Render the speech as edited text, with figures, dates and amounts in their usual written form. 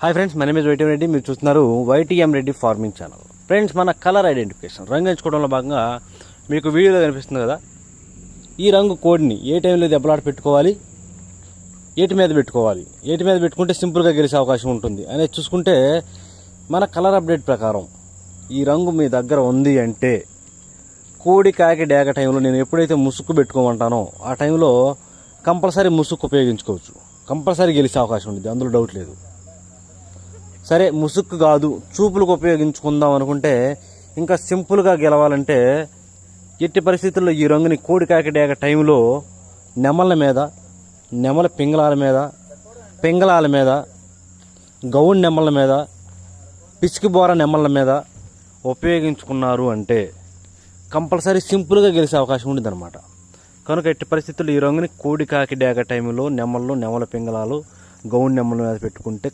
Hi friends, మన name is YTM Reddy. మీరు చూస్తున్నారు YTM Reddy farming channel. Friends, మన కలర్ ఐడెంటిఫికేషన్ రంగు ఎంచుకోవడంలో భాగంగా మీకు వీడియోలో కనిపిస్తుంది కదా, ఈ రంగు కోడ్ని ఏ టైంలో దెబ్బలాట పెట్టుకోవాలి, ఏటి మీద పెట్టుకోవాలి, ఏటి మీద పెట్టుకుంటే సింపుల్గా గెలిచే అవకాశం ఉంటుంది అనేది చూసుకుంటే, మన కలర్ అప్డేట్ ప్రకారం ఈ రంగు మీ దగ్గర ఉంది అంటే కోడి కాకి డేగ టైంలో నేను ఎప్పుడైతే ముసుగు పెట్టుకోమంటానో ఆ టైంలో కంపల్సరీ ముసుగు ఉపయోగించుకోవచ్చు. కంపల్సరీ గెలిచే అవకాశం ఉంటుంది, అందులో డౌట్ లేదు. సరే, ముసుగు కాదు చూపులకు ఉపయోగించుకుందాం అనుకుంటే ఇంకా సింపుల్గా గెలవాలంటే ఎట్టి పరిస్థితుల్లో ఈ రంగుని కోడి కాకి డేగ టైంలో నెమళ్ళ మీద, నెమల పింగళాల మీద, గౌన్ నెమళ్ళ మీద, పిచ్చికి బోర నెమళ్ళ మీద ఉపయోగించుకున్నారు అంటే కంపల్సరీ సింపుల్గా గెలిచే అవకాశం ఉంటుంది అనమాట. కనుక ఎట్టి పరిస్థితుల్లో ఈ రంగుని కోడి కాకి డేగ టైంలో నెమల పింగళాలు, గౌన్ నెమల మీద పెట్టుకుంటే